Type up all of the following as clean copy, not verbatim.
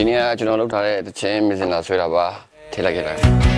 နေ့ကကျွန်တော်လုပ်ထားတဲ့တချင်းမစင်လာဆွဲတာပါထိလိုက်ခဲ့လိုက်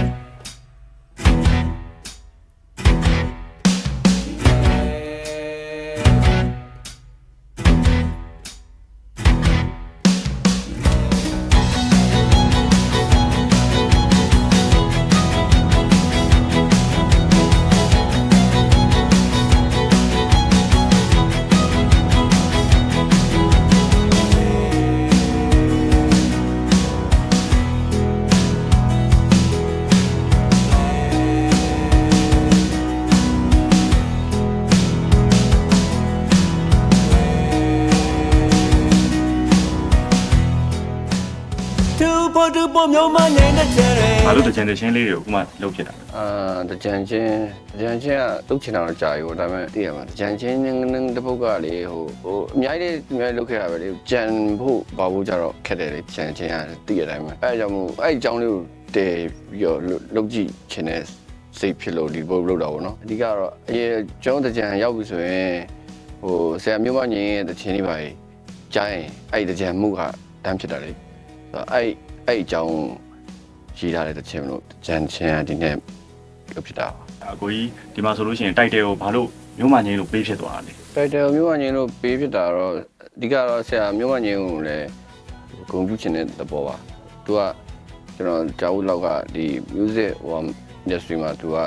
တူပေါ်မျိုးမနေတဲ့ချဲတယ် ဘာလို့တကြံချင်းလေးတွေကိုခုမှလုပ်ဖြစ်တာလဲ တကြံချင်းကလုတ်ချင်တာတော့ကြာပြီဒါပေမဲ့သိရမှာတကြံချင်းတစ်ပုတ်ကလေဟိုအများကြီးလုတ်ခဲ့တာပဲလေကြံဖို့ဘာဖို့ကြတော့ခက်တယ်လေကြံချင်းကသိရတိုင်းပဲအဲအကြောင်းမို့အဲ့အကြောင်းလေးကိုတည်ပြီးတော့လုတ်ကြည့်ချင်တဲ့စိတ်ဖြစ်လို့ဒီဘုတ်လုတ်တာပေါ့နော်အဓိကတော့အရင်ကျွန်တော်တကြံရောက်ပြီဆိုရင်ဟိုဆရာမျိုးမငင်းရဲ့တချင်းလေးပါကြားရင်အဲ့တကြံမှုကတန်းဖြစ်တာလေအဲ့အကြောင်းရေးထားတဲ့တခြင်းလို့ကြံချင်းကဒီနေ့လုပ်ဖြစ်တာပါအကိုကြီးဒီမှာဆိုလို့ရှိရင်တိုက်တယ်ကိုဘာလို့မျိုးမငင်းလို့ပေးဖြစ်သွားတာလဲ တိုက်တယ်မျိုးမငင်းလို့ပေးဖြစ်တာတော့အဓိကတော့ဆရာမျိုးမငင်းကိုလည်းဂုဏ်ပြုချင်တဲ့သဘောပါသူကကျွန်တော်ကြာဦးလောက်ကဒီ music industry မှာသူကအ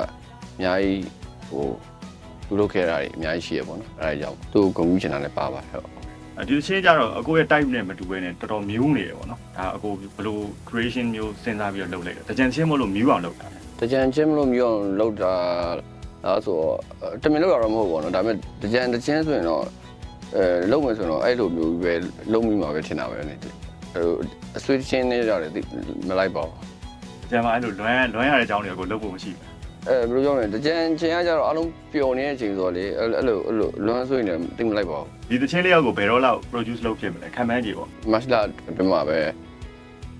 များကြီးသူလုပ်ခဲ့တာတွေအများကြီးရှိရပေါ့နော်အဲဒါကြောင့်သူ့ကိုဂုဏ်ပြုချင်တာလည်းပါပါဟုတ်ဒီတစ်ချင်းကြတော့အကိုရဲ့ type နဲ့မတူဘဲနဲ့တော်တော်မျိုးနေတယ်ပေါ့နော်ဒါအကိုဘယ်လို creation မျိုးစဉ်းစားပြီးတော့လုပ်လိုက်တာတကြံချင်းမလို့မျိုးအောင်လုပ်တာတကြံချင်းမလို့မျိုးအောင်လုပ်တာအဲ့ဆိုတမင်လုပ်တာတော့မဟုတ်ဘူးနော်ဒါပေမဲ့တကြံချင်းဆိုရင်တော့လုပ်မယ်ဆိုတော့အဲ့လိုမျိုးပဲလုပ်မိမှာပဲထင်တာပဲနေအဆွေးချင်းနေကြတယ်မလိုက်ပါဘူးတကြံမှာအဲ့လိုလွမ်းရတဲ့အကြောင်းတွေကိုလုပ်ဖို့မရှိဘူးဘယ်လိုပြောမလဲတကြံချင်းကကြတော့အလုံးပျော်နေတဲ့အချိန်ဆိုတော့လေအဲ့လိုလွမ်းဆွေးနေတိတ်မလိုက်ပါဘူးဒီတချင်းလေးကိုဘယ်တော့လောက် produce လုပ်ဖြစ်မလဲခံမှန်းကြည့်ပေါ့မတ်လအတွင်းမှာပဲ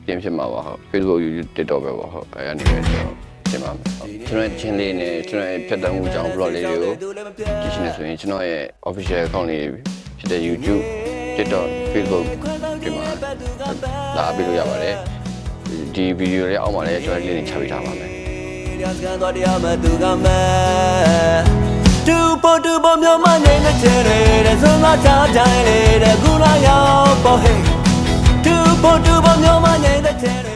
ပြင်ဖြစ်မှာပါဟုတ် Facebook YouTube TikTok ပဲပေါ့ဟုတ်အဲ့အနေနဲ့ကျွန်တော်ပြင်ပါမယ်ကျွန်တော်ချင်းလေးနဲ့ကျွန်တော်ရဲ့ဖြတ်သန်းမှုကြောင့် blog လေးတွေကိုကြည့်ရှင်းနေဆိုရင်ကျွန်တော်ရဲ့ official account လေးဖြစ်တဲ့ YouTube TikTok Facebook ဒီမှာလာပြီးလို့ရပါတယ်ဒီ video လေးအောက်မှာလည်းကျွန်တော်လေးနေချပေးထားပါမယ်တူပေါ်မျိုးမနေတဲ့ချဲတယ်ဆုံးမချတိုင်းလေတဲ့ကူလာရောက်ပေါ်ဟေးတူပေါ်မျိုးမနေတဲ့ချဲ